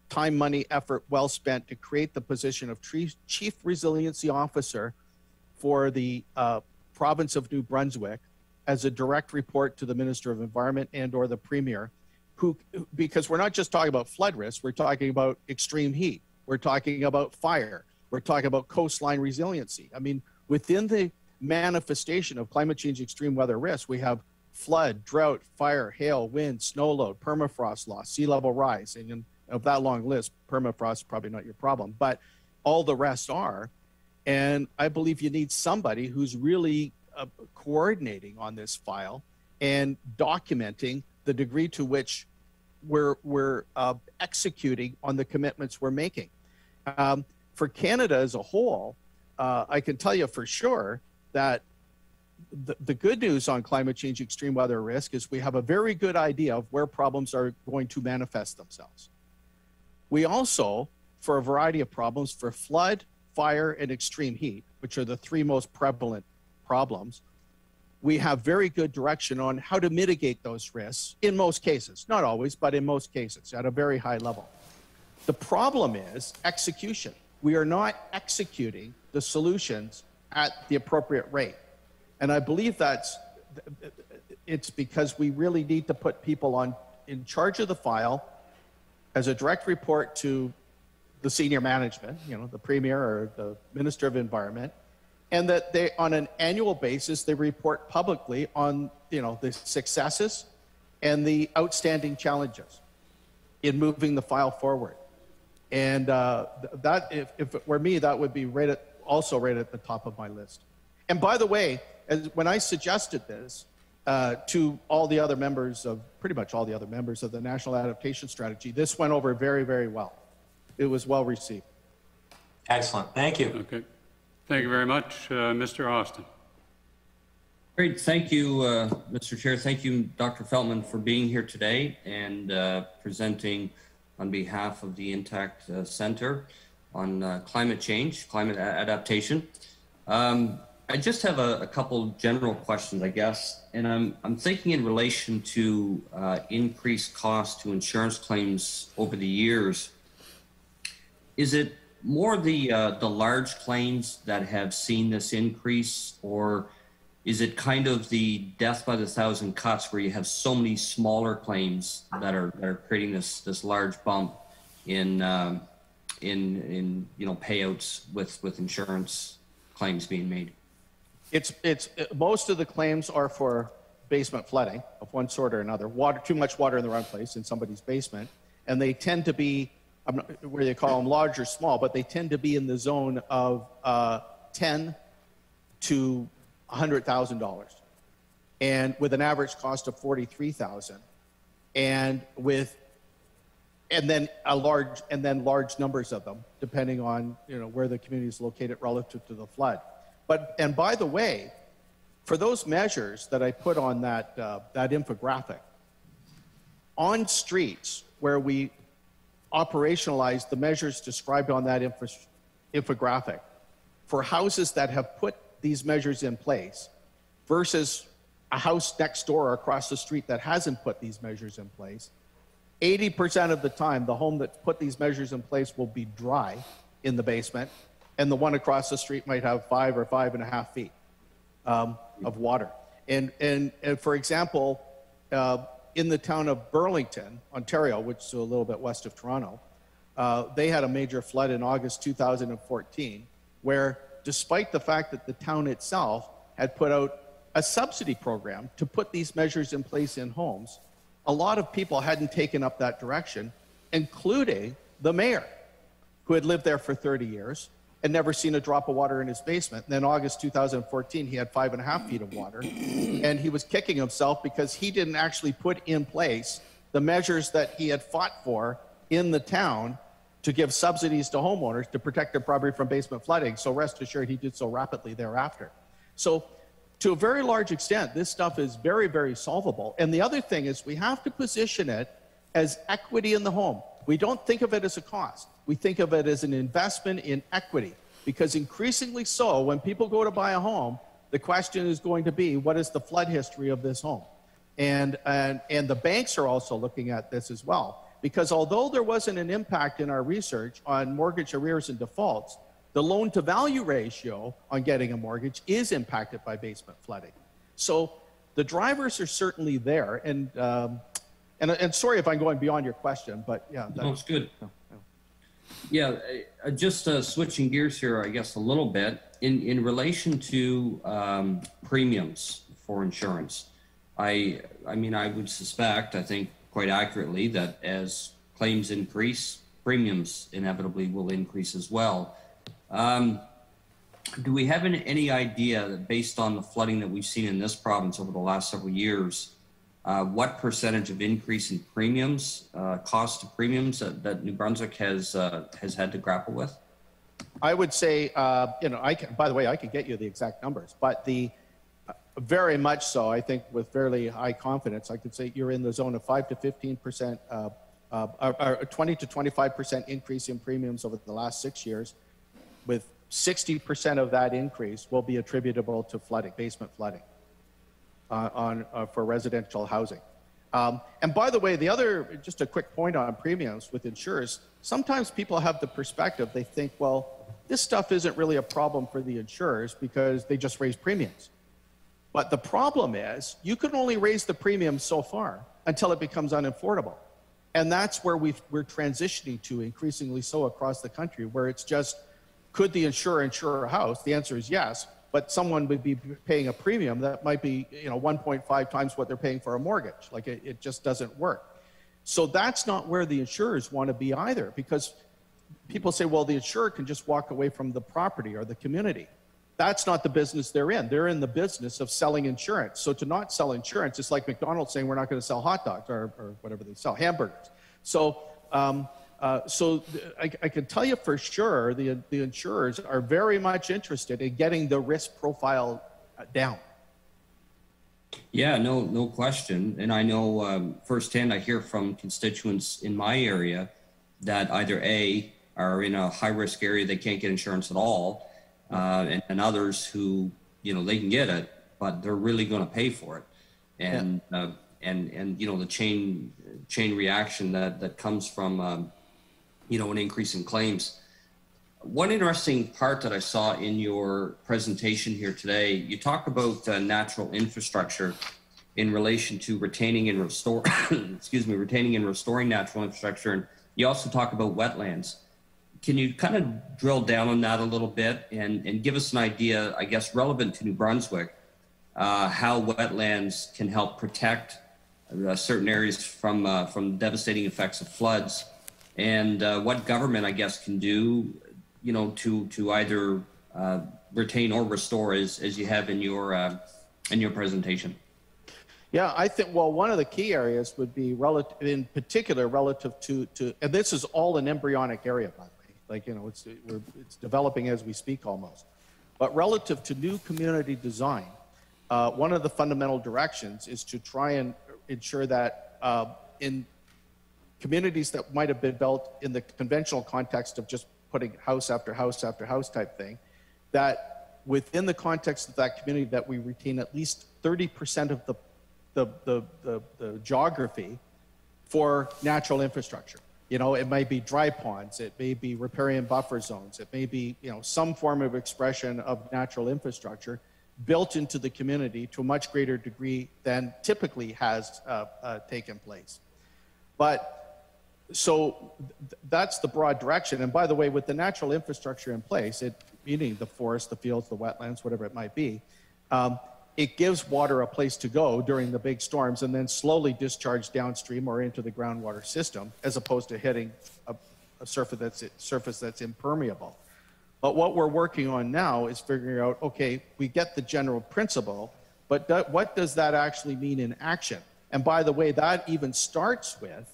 time, money, effort well spent to create the position of Chief Resiliency Officer for the province of New Brunswick as a direct report to the Minister of Environment and or the Premier, because we're not just talking about flood risk, we're talking about extreme heat, we're talking about fire, we're talking about coastline resiliency. I mean, within the manifestation of climate change extreme weather risk, we have flood, drought, fire, hail, wind, snow load, permafrost loss, sea level rise. And of that long list, permafrost is probably not your problem, but all the rest are. And I believe you need somebody who's really coordinating on this file and documenting the degree to which we're executing on the commitments we're making. For Canada as a whole, I can tell you for sure that the good news on climate change extreme weather risk is we have a very good idea of where problems are going to manifest themselves. We also, for a variety of problems, for flood, fire, and extreme heat, which are the three most prevalent problems, we have very good direction on how to mitigate those risks in most cases, not always, but in most cases at a very high level. The problem is execution. We are not executing the solutions at the appropriate rate. And I believe it's because we really need to put people in charge of the file as a direct report to the senior management, you know, the Premier or the Minister of Environment, and that they, on an annual basis, they report publicly on, you know, the successes and the outstanding challenges in moving the file forward. And that, if it were me, that would be also right at the top of my list. And by the way, when I suggested this to all the other members of, pretty much all the other members of the National Adaptation Strategy, this went over very, very well. It was well received. Excellent. Thank you. Okay. Thank you very much. Mr. Austin. Great. Thank you, Mr. Chair. Thank you, Dr. Feltman, for being here today and presenting on behalf of the Intact Center on climate change, climate adaptation. I just have a couple general questions, I guess, and I'm thinking in relation to increased costs to insurance claims over the years. Is it more the large claims that have seen this increase, or is it kind of the death by the thousand cuts where you have so many smaller claims that are creating this large bump in you know, payouts with insurance claims being made? It's most of the claims are for basement flooding of one sort or another. Too much water in the wrong place in somebody's basement, and they tend to be, I'm not where they call them large or small, but they tend to be in the zone of $10,000 to $100,000, and with an average cost of $43,000, and then large numbers of them, depending on, you know, where the community is located relative to the flood. And by the way, for those measures that I put on that infographic, on streets where we operationalize the measures described on that infographic, for houses that have put these measures in place versus a house next door or across the street that hasn't put these measures in place, 80% of the time, the home that put these measures in place will be dry in the basement, and the one across the street might have 5 or 5.5 feet of water. And for example, in the town of Burlington, Ontario, which is a little bit west of Toronto, they had a major flood in August 2014, where despite the fact that the town itself had put out a subsidy program to put these measures in place in homes, a lot of people hadn't taken up that direction, including the mayor, who had lived there for 30 years and never seen a drop of water in his basement. And then August 2014, he had 5.5 feet of water, and he was kicking himself because he didn't actually put in place the measures that he had fought for in the town to give subsidies to homeowners to protect their property from basement flooding. So rest assured, he did so rapidly thereafter. So to a very large extent, this stuff is very, very solvable. And the other thing is we have to position it as equity in the home. We don't think of it as a cost. We think of it as an investment in equity, because increasingly so, when people go to buy a home, the question is going to be, what is the flood history of this home? And the banks are also looking at this as well, because although there wasn't an impact in our research on mortgage arrears and defaults, the loan to value ratio on getting a mortgage is impacted by basement flooding. So the drivers are certainly there. And sorry if I'm going beyond your question, but yeah. That's good. Yeah, just switching gears here, I guess, a little bit. In relation to premiums for insurance, I mean, I would suspect, I think quite accurately, that as claims increase, premiums inevitably will increase as well. Do we have any idea that based on the flooding that we've seen in this province over the last several years, what percentage of increase in premiums, cost of premiums that New Brunswick has had to grapple with? I would say, by the way, I could get you the exact numbers, but very much so, I think with fairly high confidence, I could say you're in the zone of 5 to 15%, 20 to 25% increase in premiums over the last 6 years, with 60% of that increase will be attributable to flooding, basement flooding. For residential housing. And by the way, just a quick point on premiums with insurers, sometimes people have the perspective, they think, well, this stuff isn't really a problem for the insurers because they just raise premiums. But the problem is, you can only raise the premium so far until it becomes unaffordable. And that's where we're transitioning to increasingly so across the country, where it's just, could the insurer insure a house? The answer is yes. But someone would be paying a premium that might be 1.5 times what they're paying for a mortgage. Like it just doesn't work. So that's not where the insurers want to be either, because people say, well, the insurer can just walk away from the property or the community. That's not the business they're in. They're in the business of selling insurance. So to not sell insurance, it's like McDonald's saying we're not going to sell hot dogs or whatever they sell, hamburgers. So I can tell you for sure, the insurers are very much interested in getting the risk profile down. Yeah, no question. And I know firsthand, I hear from constituents in my area that either A, are in a high risk area, they can't get insurance at all, and others who, they can get it, but they're really going to pay for it. And, the chain reaction that comes from, an increase in claims. One interesting part that I saw in your presentation here today, you talk about natural infrastructure in relation to retaining and restoring natural infrastructure. And you also talk about wetlands. Can you kind of drill down on that a little bit and give us an idea, I guess, relevant to New Brunswick, how wetlands can help protect certain areas from devastating effects of floods, and what government, I guess, can do, to either retain or restore, as you have in your presentation. Yeah, I think, well, one of the key areas would be in particular relative to, and this is all an embryonic area, by the way, it's developing as we speak almost. But relative to new community design, one of the fundamental directions is to try and ensure that in communities that might have been built in the conventional context of just putting house after house after house type thing, that within the context of that community that we retain at least 30% of the geography for natural infrastructure. It might be dry ponds, it may be riparian buffer zones, it may be some form of expression of natural infrastructure built into the community to a much greater degree than typically has taken place. But so that's the broad direction. And by the way, with the natural infrastructure in place, meaning the forest, the fields, the wetlands, whatever it might be, it gives water a place to go during the big storms and then slowly discharge downstream or into the groundwater system, as opposed to hitting a surface that's impermeable. But what we're working on now is figuring out, okay, we get the general principle, but what does that actually mean in action? And by the way, that even starts with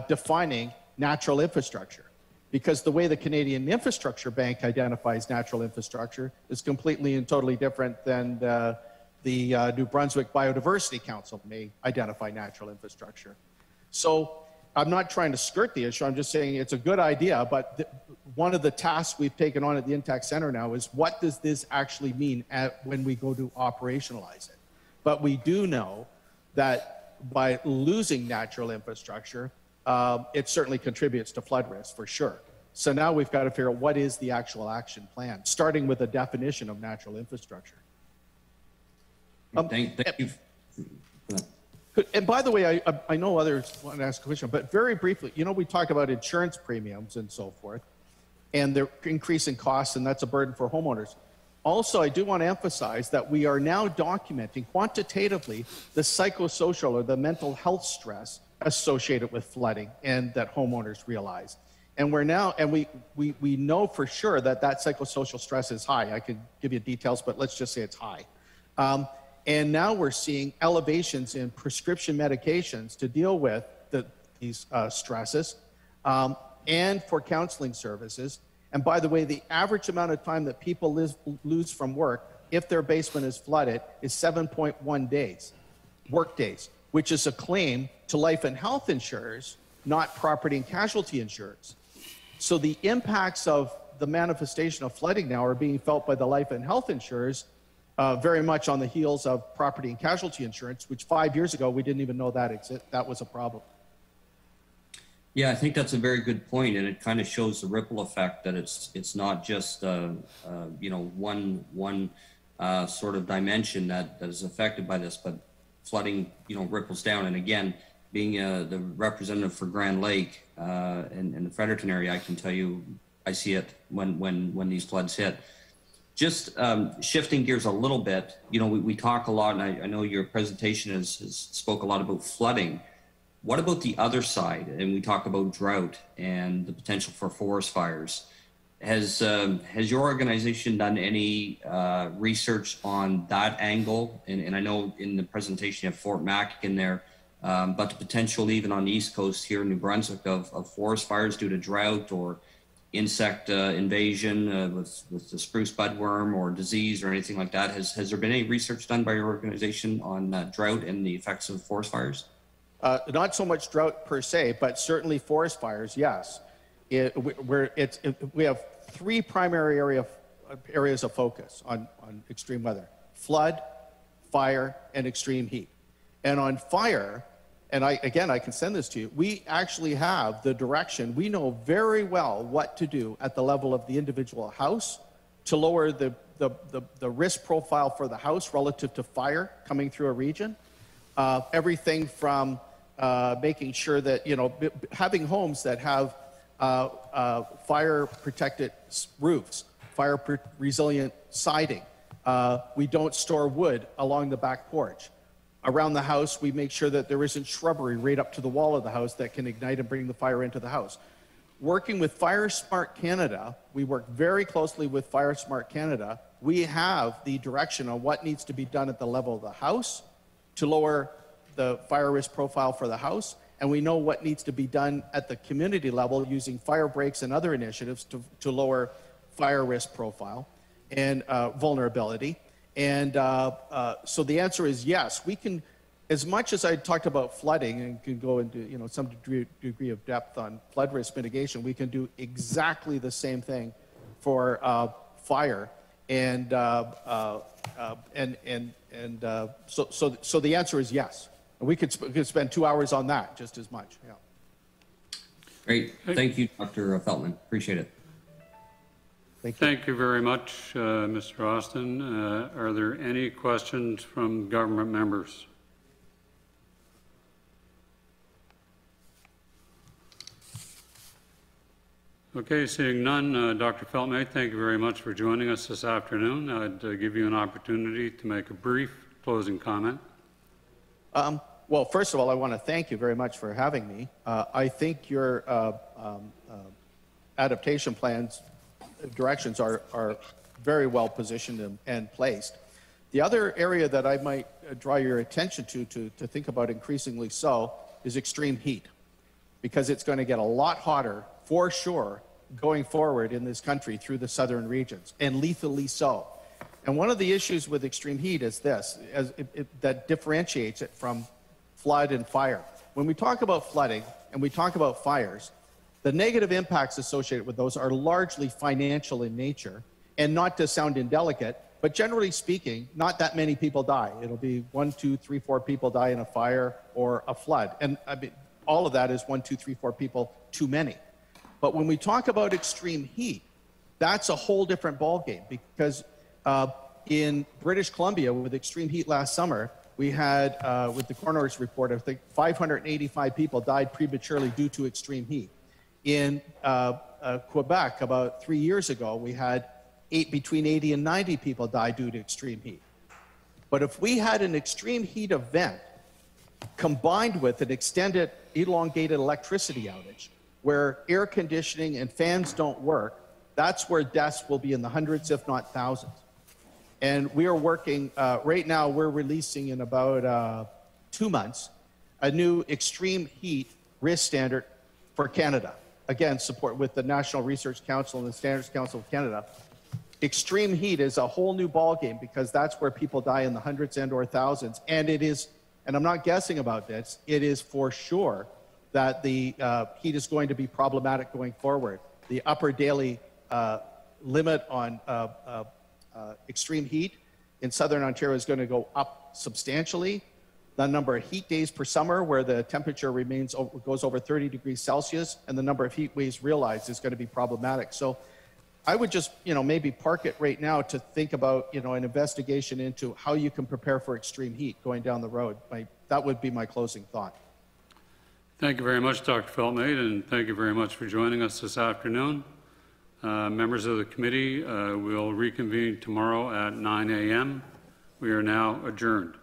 defining natural infrastructure, because the way the Canadian Infrastructure Bank identifies natural infrastructure is completely and totally different than the New Brunswick Biodiversity Council may identify natural infrastructure. So I'm not trying to skirt the issue. I'm just saying it's a good idea, but one of the tasks we've taken on at the Intact Center now is what does this actually mean when we go to operationalize it? But we do know that by losing natural infrastructure, it certainly contributes to flood risk for sure. So now we've got to figure out what is the actual action plan, starting with a definition of natural infrastructure. Thank you. And by the way, I know others want to ask a question, but very briefly, you know, we talk about insurance premiums and so forth, and they're increasing costs, and that's a burden for homeowners. Also, I do want to emphasize that we are now documenting quantitatively the psychosocial or the mental health stress associated with flooding and that homeowners realize. And we're now, and we know for sure that that psychosocial stress is high. I could give you details, but let's just say it's high. And now we're seeing elevations in prescription medications to deal with these stresses and for counseling services. And by the way, the average amount of time that people lose from work if their basement is flooded is 7.1 days, work days, which is a claim to life and health insurers, not property and casualty insurers. So the impacts of the manifestation of flooding now are being felt by the life and health insurers very much on the heels of property and casualty insurance, which 5 years ago, we didn't even know that was a problem. Yeah, I think that's a very good point, and it kind of shows the ripple effect that it's not just you know, one sort of dimension that is affected by this, but flooding, you know, ripples down. And again, being the representative for Grand Lake and the Fredericton area, I can tell you I see it when these floods hit. Just shifting gears a little bit, you know, we talk a lot, and I know your presentation has spoke a lot about flooding. What about the other side? And we talk about drought and the potential for forest fires. Has your organization done any research on that angle? And I know in the presentation you have Fort Mac in there, but the potential even on the East Coast here in New Brunswick of forest fires due to drought or insect invasion with the spruce budworm or disease or anything like that. Has there been any research done by your organization on drought and the effects of forest fires? Not so much drought per se, but certainly forest fires, yes. We have three primary areas of focus on extreme weather: flood, fire, and extreme heat. And on fire, and I can send this to you, we actually have the direction. We know very well what to do at the level of the individual house to lower the risk profile for the house relative to fire coming through a region. Everything from making sure that, you know, having homes that have fire protected roofs, fire resilient siding. We don't store wood along the back porch. Around the house, we make sure that there isn't shrubbery right up to the wall of the house that can ignite and bring the fire into the house. Working with Fire Smart Canada, we work very closely with Fire Smart Canada. We have the direction on what needs to be done at the level of the house to lower the fire risk profile for the house, and we know what needs to be done at the community level using fire breaks and other initiatives to lower fire risk profile and vulnerability. And so the answer is yes. We can, as much as I talked about flooding and can go into, you know, some degree of depth on flood risk mitigation, we can do exactly the same thing for fire. And so the answer is yes. And we could spend 2 hours on that just as much. Yeah. Great. Thank you, Dr. Feltman. Appreciate it. Thank you very much, Mr. Austin. Are there any questions from government members? Okay, seeing none, Dr. Feltmate, thank you very much for joining us this afternoon. I'd give you an opportunity to make a brief closing comment. Well, first of all, I want to thank you very much for having me. I think your adaptation plans directions are very well positioned and placed. The other area that I might draw your attention to think about increasingly so is extreme heat. because it's going to get a lot hotter for sure going forward in this country through the southern regions, and lethally so. And one of the issues with extreme heat is this, that differentiates it from flood and fire. When we talk about flooding and we talk about fires, the negative impacts associated with those are largely financial in nature, and not to sound indelicate, but generally speaking, not that many people die. It'll be 1, 2, 3, 4 people die in a fire or a flood. And I mean, all of that is 1, 2, 3, 4 people too many. But when we talk about extreme heat, that's a whole different ballgame, because in British Columbia with extreme heat last summer, we had, with the coroner's report, I think 585 people died prematurely due to extreme heat. In Quebec, about 3 years ago, we had between 80 and 90 people die due to extreme heat. But if we had an extreme heat event combined with an extended, elongated electricity outage, where air conditioning and fans don't work, that's where deaths will be in the hundreds, if not thousands. And we are working, right now, we're releasing in about 2 months, a new extreme heat risk standard for Canada. Again, support with the National Research Council and the Standards Council of Canada. Extreme heat is a whole new ballgame, because that's where people die in the hundreds and or thousands. And it is, and I'm not guessing about this, it is for sure that the heat is going to be problematic going forward. The upper daily limit on extreme heat in southern Ontario is going to go up substantially. The number of heat days per summer where the temperature goes over 30 degrees Celsius, and the number of heat waves realized is going to be problematic. So I would just, maybe park it right now to think about, an investigation into how you can prepare for extreme heat going down the road. That would be my closing thought. Thank you very much, Dr. Feltmate, and thank you very much for joining us this afternoon. Members of the committee will reconvene tomorrow at 9 a.m. We are now adjourned.